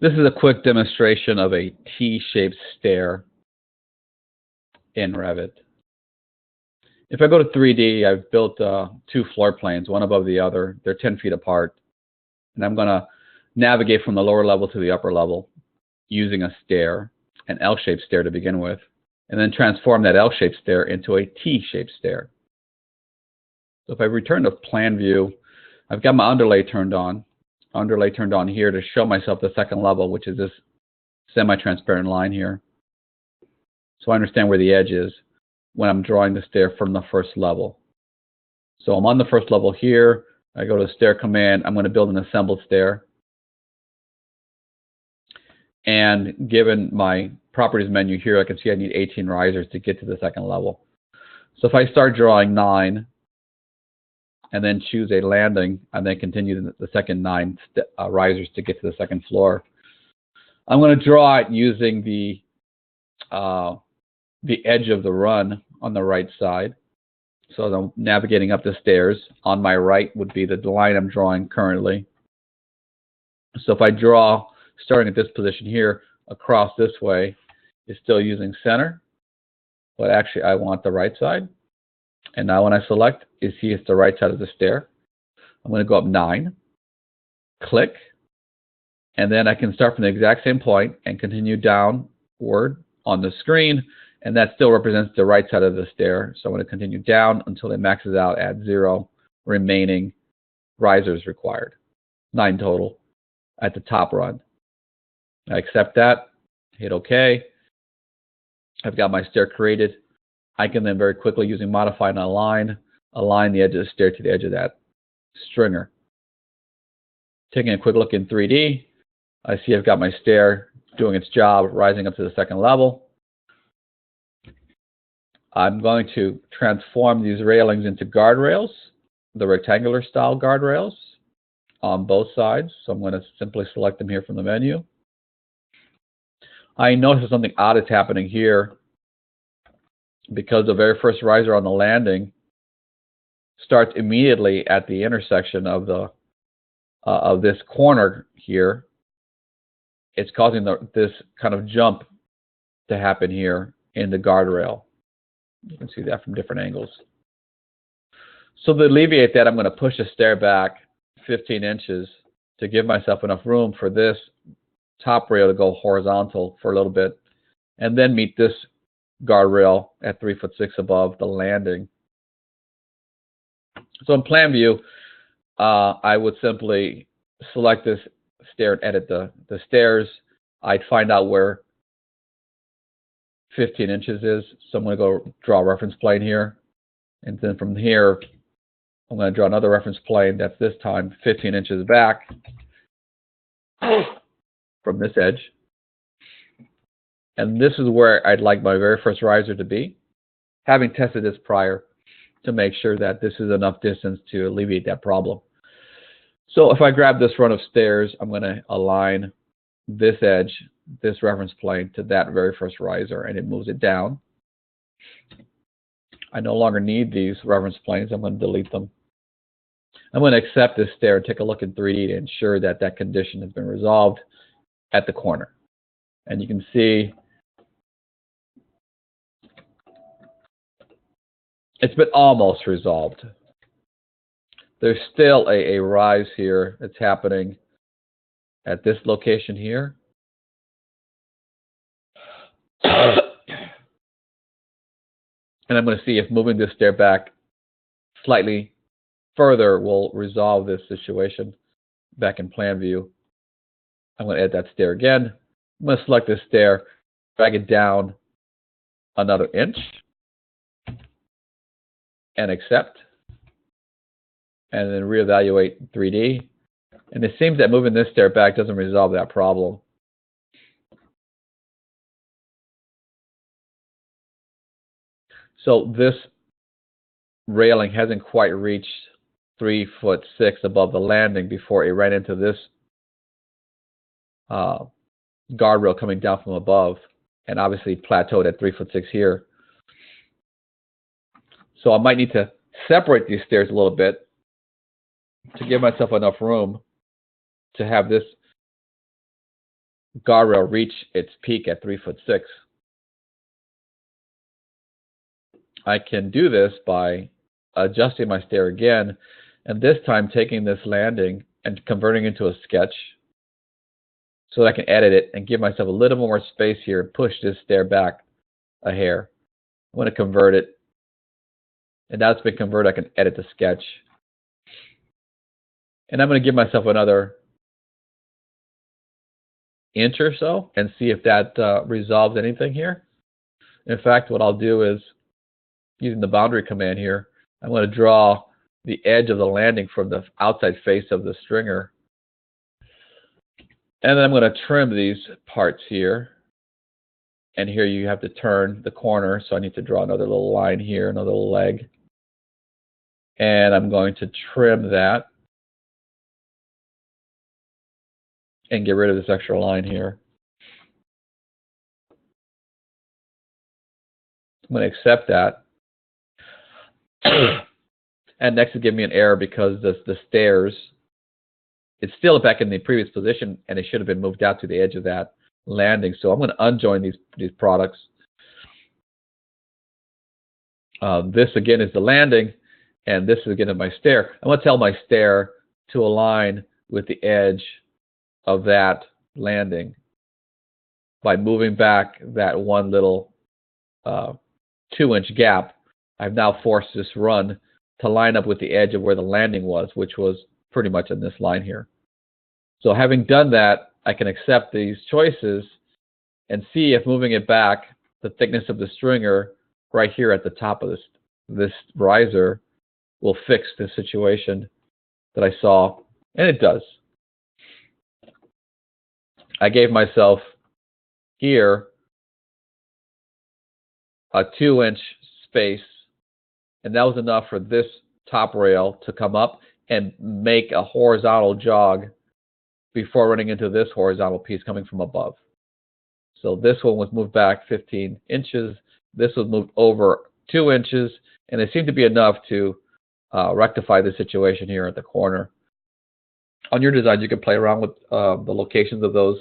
This is a quick demonstration of a T-shaped stair in Revit. If I go to 3D, I've built two floor planes, one above the other. They're 10 feet apart. And I'm going to navigate from the lower level to the upper level using a stair, an L-shaped stair to begin with, and then transform that L-shaped stair into a T-shaped stair. So if I return to plan view, I've got my underlay turned on here to show myself the second level, which is this semi-transparent line here. So I understand where the edge is when I'm drawing the stair from the first level. So I'm on the first level here. I go to the stair command. I'm going to build an assembled stair. And given my properties menu here, I can see I need 18 risers to get to the second level. So if I start drawing 9 and then choose a landing and then continue the second 9 risers to get to the second floor, I'm going to draw it using the edge of the run on the right side. So as I'm navigating up the stairs, on my right would be the line I'm drawing currently. So if I draw, starting at this position here, across this way, is still using center, but actually I want the right side. And now when I select, you see it's the right side of the stair. I'm going to go up 9, click, and then I can start from the exact same point and continue downward on the screen, and that still represents the right side of the stair. So I'm going to continue down until it maxes out at 0 remaining risers required, 9 total at the top run. I accept that, hit OK. I've got my stair created. I can then very quickly, using modify and align the edge of the stair to the edge of that stringer. Taking a quick look in 3D, I see I've got my stair doing its job, rising up to the second level. I'm going to transform these railings into guardrails, the rectangular style guardrails on both sides. So I'm going to simply select them here from the menu. I notice something odd is happening here because the very first riser on the landing starts immediately at the intersection of the of this corner here. It's causing this kind of jump to happen here in the guardrail. You can see that from different angles. So to alleviate that, I'm going to push the stair back 15 inches to give myself enough room for this top rail to go horizontal for a little bit, and then meet this guardrail at 3'6" above the landing. So in plan view, I would simply select this stair and edit the stairs. I'd find out where 15 inches is. So I'm going to go draw a reference plane here. And then from here, I'm going to draw another reference plane that's this time 15 inches back from this edge. And this is where I'd like my very first riser to be, having tested this prior to make sure that this is enough distance to alleviate that problem. So if I grab this run of stairs, I'm going to align this edge, this reference plane, to that very first riser, and it moves it down. I no longer need these reference planes. I'm going to delete them. I'm going to accept this stair and take a look in 3D to ensure that that condition has been resolved at the corner. And you can see it's been almost resolved. There's still a rise here that's happening at this location here. And I'm going to see if moving this stair back slightly further will resolve this situation back in plan view. I'm going to add that stair again. I'm going to select this stair, drag it down another inch, and accept. And then reevaluate 3D. And it seems that moving this stair back doesn't resolve that problem. So this railing hasn't quite reached 3'6" above the landing before it ran into this guardrail coming down from above, and obviously plateaued at 3'6" here. So I might need to separate these stairs a little bit to give myself enough room to have this guardrail reach its peak at 3'6". I can do this by adjusting my stair again, and this time taking this landing and converting it into a sketch so that I can edit it and give myself a little more space here and push this stair back a hair. I'm going to convert it, and now it's been converted. I can edit the sketch, and I'm going to give myself another inch or so and see if that resolves anything here. In fact, what I'll do is, using the boundary command here, I'm going to draw the edge of the landing from the outside face of the stringer. And then I'm going to trim these parts here. And here you have to turn the corner, so I need to draw another little line here, another little leg. And I'm going to trim that and get rid of this extra line here. I'm going to accept that. And next will give me an error because the stairs, it's still back in the previous position, and it should have been moved out to the edge of that landing. So I'm going to unjoin these products. This again is the landing, and this is again my stair. I'm going to tell my stair to align with the edge of that landing by moving back that one little 2-inch gap. I've now forced this run to line up with the edge of where the landing was, which was pretty much in this line here. So having done that, I can accept these choices and see if moving it back, the thickness of the stringer right here at the top of this riser will fix the situation that I saw, and it does. I gave myself here a 2-inch space, and that was enough for this top rail to come up and make a horizontal jog before running into this horizontal piece coming from above. So this one was moved back 15 inches. This was moved over 2 inches, and it seemed to be enough to rectify the situation here at the corner. On your design, you can play around with the locations of those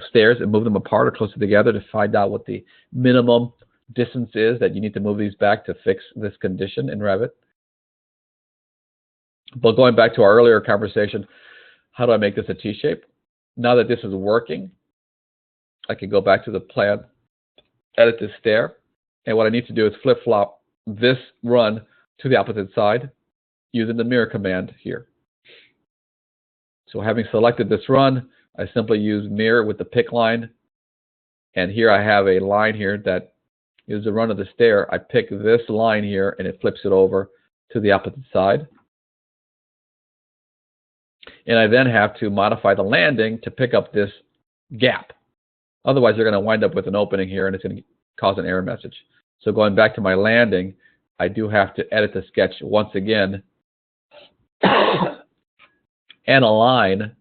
stairs and move them apart or closer together to find out what the minimum distance is that you need to move these back to fix this condition in Revit. But going back to our earlier conversation, how do I make this a T-shape? Now that this is working, I can go back to the plan, edit this stair, and what I need to do is flip-flop this run to the opposite side using the mirror command here. So having selected this run, I simply use mirror with the pick line, and here I have a line here that is the run of the stair. I pick this line here, and it flips it over to the opposite side. And I then have to modify the landing to pick up this gap. Otherwise, you're going to wind up with an opening here, and it's going to cause an error message. So going back to my landing, I do have to edit the sketch once again and align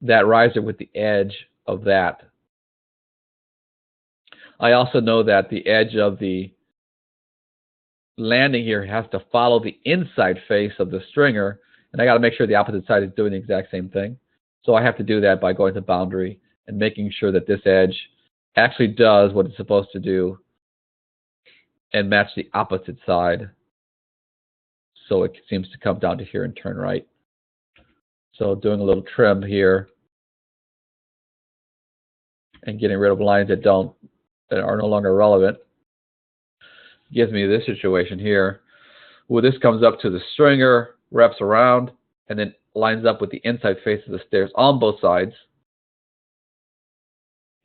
that riser with the edge of that. I also know that the edge of the landing here has to follow the inside face of the stringer, and I got to make sure the opposite side is doing the exact same thing. So I have to do that by going to boundary and making sure that this edge actually does what it's supposed to do and match the opposite side, so it seems to come down to here and turn right. So doing a little trim here and getting rid of lines that are no longer relevant gives me this situation here where this comes up to the stringer, wraps around, and then lines up with the inside face of the stairs on both sides.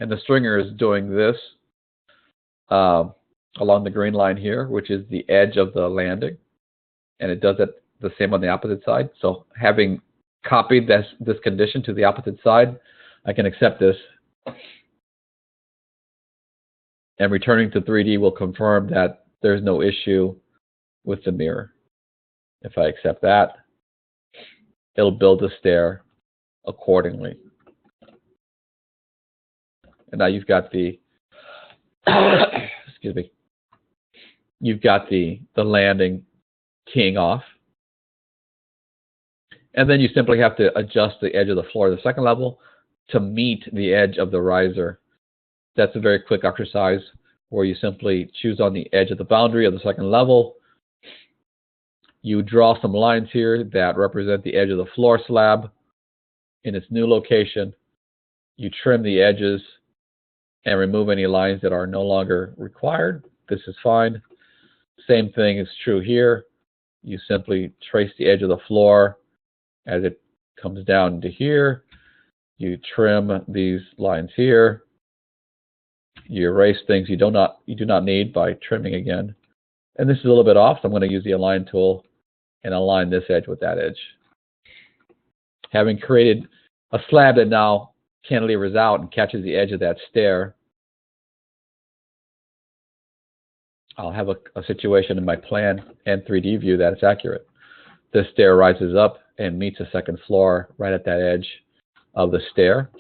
And the stringer is doing this along the green line here, which is the edge of the landing. And it does it the same on the opposite side. So having copied this condition to the opposite side, I can accept this. And returning to 3D will confirm that there's no issue with the mirror. If I accept that, it'll build the stair accordingly. And now you've got the excuse me. You've got the landing keying off. And then you simply have to adjust the edge of the floor of the second level to meet the edge of the riser. That's a very quick exercise where you simply choose on the edge of the boundary of the second level. You draw some lines here that represent the edge of the floor slab in its new location. You trim the edges and remove any lines that are no longer required. This is fine. Same thing is true here. You simply trace the edge of the floor as it comes down to here. You trim these lines here. You erase things you do not need by trimming again. And this is a little bit off, so I'm going to use the align tool and align this edge with that edge. Having created a slab that now cantilevers out and catches the edge of that stair, I'll have a situation in my plan and 3D view that it's accurate. This stair rises up and meets the second floor right at that edge of the stair.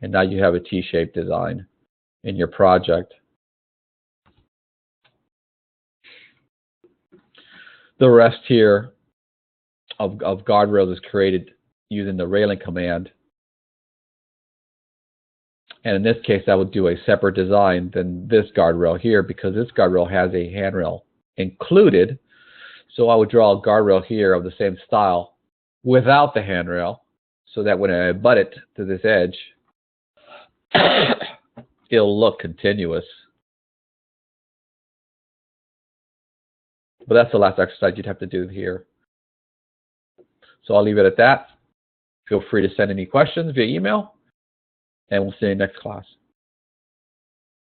And now you have a T-shaped design in your project. The rest here of guardrails is created using the railing command. And in this case, I would do a separate design than this guardrail here because this guardrail has a handrail included. So I would draw a guardrail here of the same style without the handrail so that when I butt it to this edge, it'll look continuous. But that's the last exercise you'd have to do here. So I'll leave it at that. Feel free to send any questions via email, and we'll see you next class.